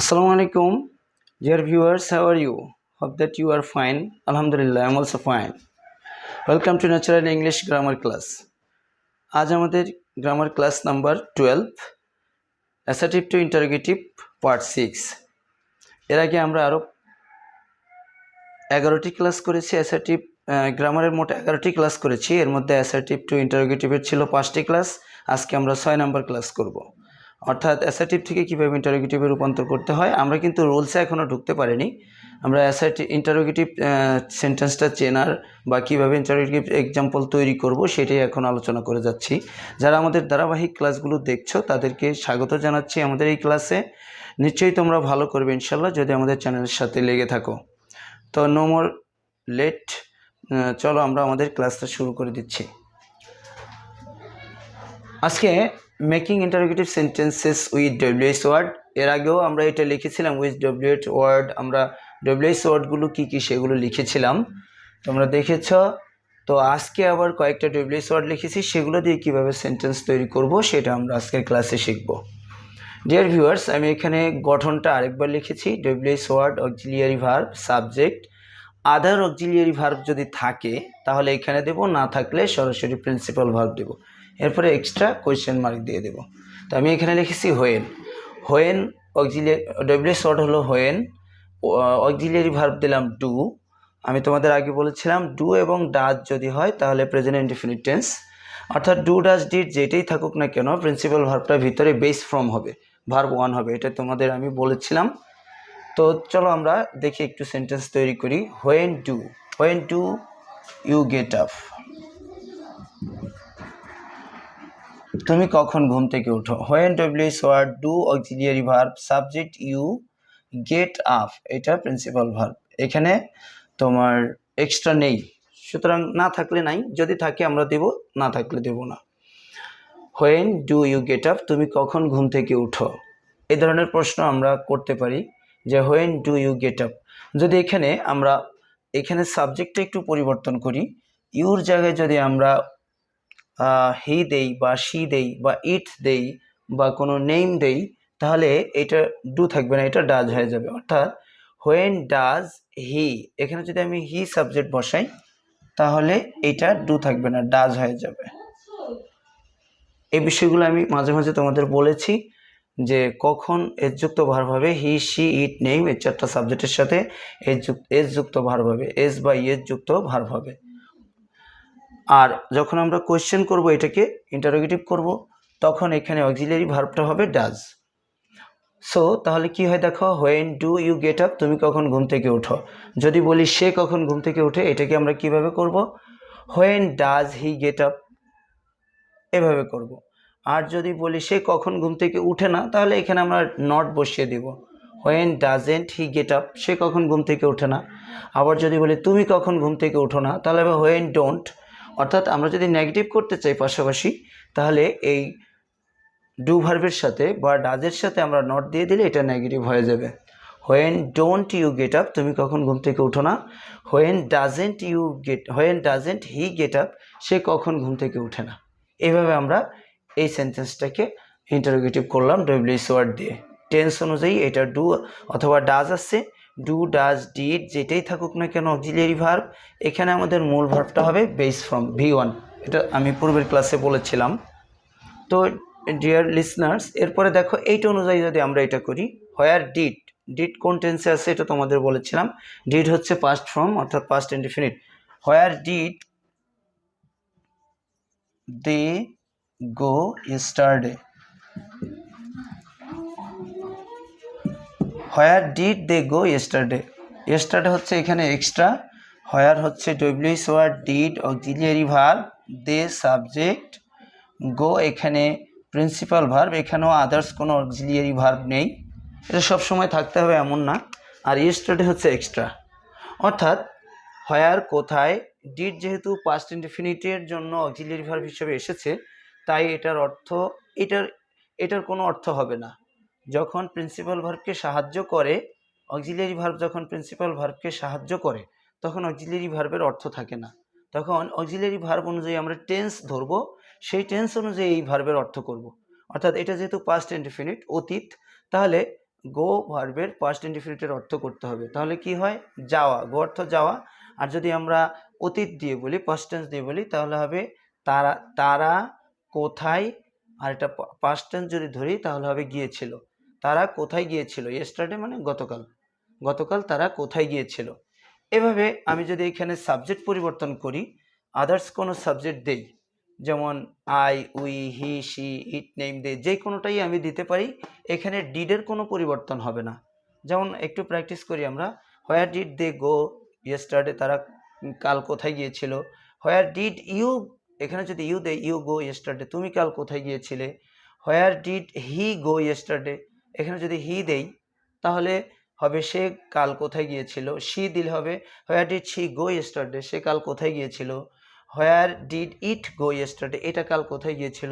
Assalamualaikum, dear viewers. How are you? Hope that you are fine. Alhamdulillah, I'm also fine. Welcome to Natural English Grammar Class. আজ আমাদের grammar class number 12, assertive two interrogative part 6। এর আগে আমরা আরও 11টি class করেছি। Assertive গ্রামারের মোট 11টি class করেছি। এর মধ্যে অ্যাসার্টিভ টু ইন্টারোগেটিভের ছিল 5টি ক্লাস। আজকে আমরা 6 নাম্বার ক্লাস করব। অর্থাৎ অ্যাসার্টিভ থেকে কীভাবে ইন্টারোগেটিভে রূপান্তর করতে হয়। আমরা কিন্তু রুলসে এখনও ঢুকতে পারিনি। আমরা ইন্টারোগেটিভ সেন্টেন্সটা চেনার বা কীভাবে ইন্টারোগেটিভ এক্সাম্পল তৈরি করব সেটাই এখন আলোচনা করে যাচ্ছি। যারা আমাদের ধারাবাহিক ক্লাসগুলো দেখছো তাদেরকে স্বাগত জানাচ্ছি আমাদের এই ক্লাসে। নিশ্চয়ই তোমরা ভালো করবে ইনশাল্লাহ যদি আমাদের চ্যানেলের সাথে লেগে থাকো। তো নো মোর লেট, চলো আমরা আমাদের ক্লাসটা শুরু করে দিচ্ছি। আজকে making interrogative sentences with WH word. এর আগেও আমরা এটা লিখেছিলাম উইথ ডব্লিউএস ওয়ার্ড। আমরা ডব্লিউএস ওয়ার্ডগুলো কী কী সেগুলো লিখেছিলাম, তোমরা দেখেছ। তো আজকে আবার কয়েকটা ডব্লিউএস ওয়ার্ড লিখেছি, সেগুলো দিয়ে কীভাবে সেন্টেন্স তৈরি করব সেটা আমরা আজকের ক্লাসে শিখব। ডিয়ার ভিউয়ার্স, আমি এখানে গঠনটা আরেকবার লিখেছি। WS word, auxiliary verb, subject, other auxiliary verb যদি থাকে তাহলে এখানে দেব, না থাকলে সরাসরি প্রিন্সিপাল ভার্ব দেব, এরপরে এক্সট্রা কোয়েশ্চেন মার্ক দিয়ে দেব। তো আমি এখানে লিখেছি when. When auxiliary WH word হলো হোয়েন, অক্সিলিয়ারি ভার্ব দিলাম ডু। আমি তোমাদের আগে বলেছিলাম ডু এবং ডাজ যদি হয় তাহলে প্রেজেন্ট ইনডিফিনিট টেন্স, অর্থাৎ ডু ডাজ ডিড যেটাই থাকুক না কেন প্রিন্সিপাল ভার্বটার ভিতরে বেস ফর্ম হবে, ভার্ব ওয়ান হবে, এটা তোমাদের আমি বলেছিলাম। তো চলো আমরা দেখি একটু সেন্টেন্স তৈরি করি। When do you get up, তুমি কখন ঘুম থেকে ওঠো। When WH word, do auxiliary verb, subject you, get up এটা প্রিন্সিপাল ভার্ব। এখানে তোমার এক্সট্রা নেই, সুতরাং না থাকলে নাই, যদি থাকে আমরা দেব, না থাকলে দেব না। When do you get up, তুমি কখন ঘুম থেকে উঠো। এই ধরনের প্রশ্ন আমরা করতে পারি যে when do you get up. যদি আমরা এখানে সাবজেক্টটা একটু পরিবর্তন করি, ইউর জায়গায় যদি আমরা হি দেই বা শি দেই বা ইট দেই বা কোনো নেম দেই তাহলে এটা ডু থাকবে না, এটা ডাজ হয়ে যাবে। অর্থাৎ হোয়েন ডাজ হি, এখানে যদি আমি হি সাবজেক্ট বসাই তাহলে এটা ডু থাকবে না, ডাজ হয়ে যাবে। এই বিষয়গুলো আমি মাঝে মাঝে তোমাদের বলেছি যে কখন এসযুক্ত ভার্ব হবে, হি শি ইট নেম এই চারটা সাবজেক্টের সাথে এস যুক্ত ভার্ব হবে, এস বা ইয়েস যুক্ত ভার্ব হবে। আর যখন আমরা কোয়েশ্চেন করব, এটাকে ইন্টারোগেটিভ করব, তখন এখানে অক্সিলিয়ারি ভার্বটা হবে ডাজ। সো তাহলে কি হয় দেখো, when do you get up, তুমি কখন ঘুম থেকে ওঠো। যদি বলি সে কখন ঘুম থেকে ওঠে, এটাকে আমরা কিভাবে করব, when does he get up, এভাবে করব। আর যদি বলি সে কখন ঘুম থেকে উঠে না, তাহলে এখানে আমরা নট বসিয়ে দিব, when doesn't he get up, সে কখন ঘুম থেকে ওঠে না। আবার যদি বলি তুমি কখন ঘুম থেকে ওঠো না, তাহলে হোয়েন ডোন্ট। অর্থাৎ আমরা যদি নেগেটিভ করতে চাই পাশাপাশি, তাহলে এই ডু ভার্বের সাথে বা ডাজের সাথে আমরা নট দিয়ে দিলে এটা নেগেটিভ হয়ে যাবে। When don't you get up, তুমি কখন ঘুম থেকে উঠো না। When doesn't he get up, সে কখন ঘুম থেকে উঠে না। এইভাবে আমরা এই সেন্টেন্সটাকে ইন্টারোগেটিভ করলাম ডব্লিউএস ওয়ার্ড দিয়ে। টেন্স অনুযায়ী এটা ডু অথবা ডাজ আসছে, ডু ডাজ ডিড যেটাই থাকুক না কেন অক্সিলিয়ারি ভার্ব, এখানে আমাদের মূল ভার্বটা হবে বেস ফর্ম V1, এটা আমি পূর্বের ক্লাসে বলেছিলাম। তো ডিয়ার লিসনার্স, এরপরে দেখো এইটা অনুযায়ী যদি আমরা এটা করি, হোয়ার ডিড কোন টেন্সে আছে এটা তোমাদের বলেছিলাম। ডিড হচ্ছে পাস্ট ফর্ম অর্থাৎ past indefinite. Where did they go yesterday, where did they go yesterday, yesterday হচ্ছে এখানে এক্সট্রা, হোয়ার হচ্ছে WS word, did auxiliary verb, they subject, go এখানে প্রিন্সিপাল ভার্ব, এখানেও আদার্স কোনো অক্সিলিয়ারি ভার্ব নেই, এটা সবসময় থাকতে হবে এমন না। আর ইয়েস্টারডে হচ্ছে এক্সট্রা, অর্থাৎ হোয়ার কোথায়, ডিড যেহেতু পাস্ট ইনডিফিনিটের জন্য অক্সিলিয়ারি ভার্ব হিসেবে এসেছে, তাই এটার অর্থ এটার কোনো অর্থ হবে না। যখন প্রিন্সিপাল ভার্বকে সাহায্য করে, অক্সিলিয়ারি ভার্ব যখন প্রিন্সিপাল ভার্বকে সাহায্য করে তখন অক্সিলিয়ারি ভার্বের অর্থ থাকে না। তখন অক্সিলিয়ারি ভার্ব অনুযায়ী আমরা টেন্স ধরবো, সেই টেন্স অনুযায়ী এই ভার্বের অর্থ করব। অর্থাৎ এটা যেহেতু পাস্ট ইনডিফিনিট অতীত, তাহলে গো ভার্বের পাস্ট ইনডিফিনিটের অর্থ করতে হবে। তাহলে কি হয়, যাওয়া, গো অর্থ যাওয়া। আর যদি আমরা অতীত দিয়ে বলি, পাস্ট টেন্স দিয়ে বলি, তাহলে হবে তারা, তারা কোথায়। আর এটা পাস্ট টেন্স যদি ধরি তাহলে হবে গিয়েছিল, তারা কোথায় গিয়েছিল। ইয়েস্টারডে মানে গতকাল, গতকাল তারা কোথায় গিয়েছিল। এভাবে আমি যদি এখানে সাবজেক্ট পরিবর্তন করি, আদার্স কোনো সাবজেক্ট দেই, যেমন I, we, he, she, it, name, they, যে কোনোটাই আমি দিতে পারি, এখানে ডিডের কোনো পরিবর্তন হবে না। যেমন একটু প্র্যাকটিস করি আমরা। হোয়ার ডিড দে গো ইয়েস্টারডে, তারা কাল কোথায় গিয়েছিল। হোয়ার ডিড ইউ, এখানে যদি ইউ দে, ইউ গো ইয়েস্টারডে, তুমি কাল কোথায় গিয়েছিলে। Where did he go yesterday, এখানে যদি হি দেই তাহলে হবে সে কাল কোথায় গিয়েছিল। শি দিলে হবে where did she go yesterday, সে কাল কোথায় গিয়েছিল। Where did it go yesterday, এটা কাল কোথায় গিয়েছিল।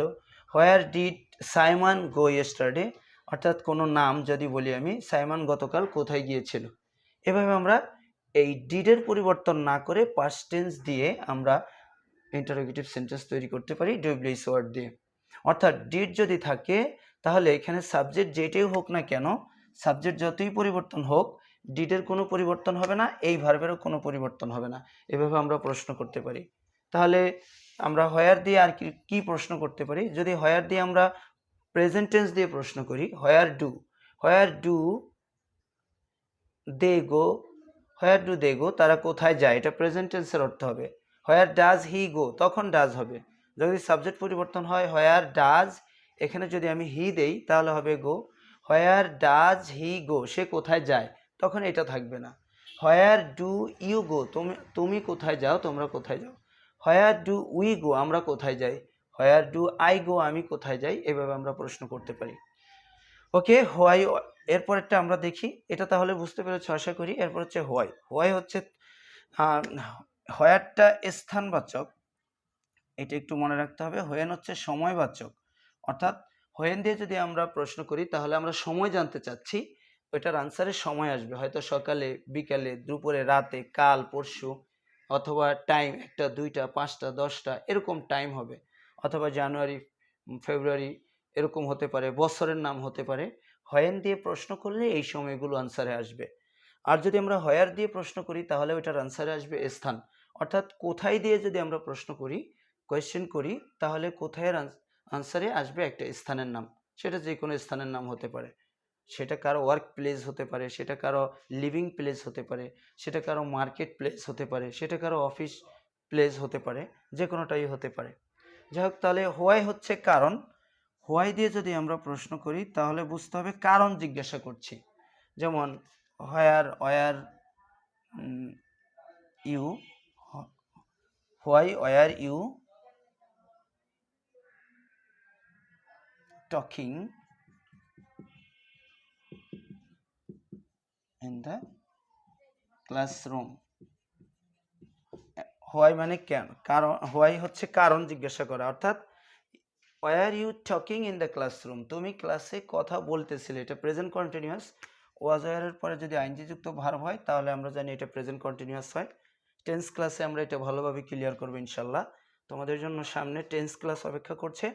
Where did Simon go yesterday, অর্থাৎ কোনো নাম যদি বলি আমি, সাইমন গতকাল কোথায় গিয়েছিল। এভাবে আমরা এই ডিডের পরিবর্তন না করে পাস্ট টেন্স দিয়ে আমরা ইন্টারোগেটিভ সেন্টেন্স তৈরি করতে পারি ডব্লিউএইচ ওয়ার্ড দিয়ে। অর্থাৎ ডিড যদি থাকে তাহলে এখানে সাবজেক্ট যেটাই হোক না কেন, সাবজেক্ট যতই পরিবর্তন হোক, ডিডের কোনো পরিবর্তন হবে না, এই ভার্বেরও কোনো পরিবর্তন হবে না। এভাবে আমরা প্রশ্ন করতে পারি। তাহলে আমরা হোয়ার দিয়ে আর কি প্রশ্ন করতে পারি। যদি হোয়ার দিয়ে আমরা প্রেজেন্ট টেন্স দিয়ে প্রশ্ন করি, where do they go, where do they গো, তারা কোথায় যায়, এটা প্রেজেন্ট টেন্সের অর্থ হবে। হোয়ার ডাজ হি গো, তখন ডাজ হবে। যদি সাবজেক্ট পরিবর্তন হয়, হোয়ার ডাজ, এখানে যদি আমি হি দেই তাহলে হবে গো। হোয়ার ডাজ হি গো, সে কোথায় যায়, তখন এটা থাকবে না। হোয়ার ডু ইউ গো, তুমি কোথায় যাও, তোমরা কোথায় যাও। হোয়ার ডু উই গো, আমরা কোথায় যাই। হোয়ার ডু আই গো, আমি কোথায় যাই। এভাবে আমরা প্রশ্ন করতে পারি। ওকে, হোয়াই, এরপরেরটা আমরা দেখি। এটা তাহলে বুঝতে পেরেছো আশা করি। এরপর হচ্ছে হোয়াই। হোয়াই হচ্ছে হোয়ারটা স্থানবাচক, এটা একটু মনে রাখতে হবে। হোয়েন হচ্ছে সময়বাচক, অর্থাৎ হোয়েন দিয়ে যদি আমরা প্রশ্ন করি তাহলে আমরা সময় জানতে চাচ্ছি, ওইটার আনসারের সময় আসবে, হয়তো সকালে, বিকালে, দুপুরে, রাতে, কাল, পরশু, অথবা টাইম 1টা, 2টা, 5টা, 10টা, এরকম টাইম হবে। অথবা জানুয়ারি, ফেব্রুয়ারি, এরকম হতে পারে, বছরের নাম হতে পারে। হোয়েন দিয়ে প্রশ্ন করলে এই সময়গুলো আনসারে আসবে। আর যদি আমরা হোয়ার দিয়ে প্রশ্ন করি তাহলে ওইটার আনসারে আসবে স্থান, অর্থাৎ কোথায় দিয়ে যদি আমরা প্রশ্ন করি, কোয়েশ্চেন করি, তাহলে কোথায় আনসারে আসবে একটা স্থানের নাম। সেটা যে কোনো স্থানের নাম হতে পারে, সেটা কারো ওয়ার্ক প্লেস হতে পারে, সেটা কারো লিভিং প্লেস হতে পারে, সেটা কারো মার্কেট প্লেস হতে পারে, সেটা কারো অফিস প্লেস হতে পারে, যে কোনোটাই হতে পারে। যাই হোক, তাহলে হোয়াই হচ্ছে কারণ। হোয়াই দিয়ে যদি আমরা প্রশ্ন করি তাহলে বুঝতে হবে কারণ জিজ্ঞাসা করছি। যেমন were you, were you talking in the classroom. Why মানে কেন, কারণ, হোয়াই হচ্ছে কারণ জিজ্ঞাসা করা, অর্থাৎ were you talking in the classroom, তুমি ক্লাসে কথা বলতেছিলে, এটা প্রেজেন্ট কন্টিনিউয়াস। ওয়াজ ওয়ারের পরে যদি আইনজিযুক্ত ভার্ব হয় তাহলে আমরা জানি এটা প্রেজেন্ট কন্টিনিউয়াস হয়। টেন্স ক্লাসে আমরা এটা ভালোভাবে ক্লিয়ার করবো ইনশাল্লাহ। তোমাদের জন্য সামনে টেন্স ক্লাস অপেক্ষা করছে,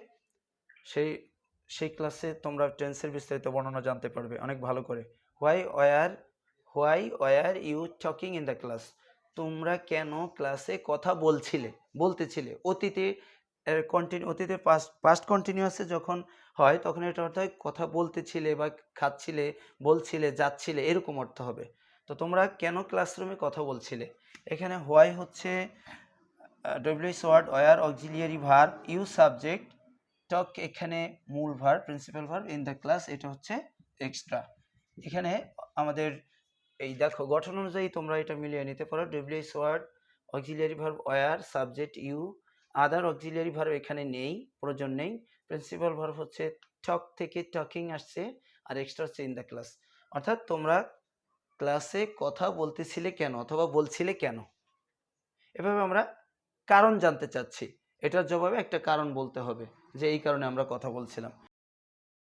সেই ক্লাসে তোমরা টেন্সের বিস্তারিত বর্ণনা জানতে পারবে অনেক ভালো করে। Why were you talking in the class, তোমরা কেন ক্লাসে কথা বলতেছিলে। অতীতে অতীতে পাস্ট কন্টিনিউয়াসে যখন হয় তখন এটা অর্থ হয় কথা বলতেছিলে বা খাচ্ছিলে, বলছিলে, যাচ্ছিলে, এরকম অর্থ হবে। তো তোমরা কেন ক্লাসরুমে কথা বলছিলে। এখানে হোয়াই হচ্ছে WH word, were auxiliary verb, you subject, talk এখানে মূল verb, principal verb, in the class এটা হচ্ছে এক্সট্রা। এখানে আমাদের এই দেখো গঠন অনুযায়ী তোমরা এটা মিলিয়ে নিতে পারো। WH word, auxiliary verb were, subject you, other auxiliary verb এখানে নেই, প্রয়োজন নেই। প্রিন্সিপাল ভার্ব হচ্ছে টক থেকে টকিং আসছে, আর এক্সট্রা হচ্ছে ইন দ্য ক্লাস। অর্থাৎ তোমরা ক্লাসে কথা বলতেছিলে কেন অথবা বলছিলে কেন। এভাবে আমরা কারণ জানতে চাচ্ছি, এটার জবাবে একটা কারণ বলতে হবে যে এই কারণে আমরা কথা বলছিলাম।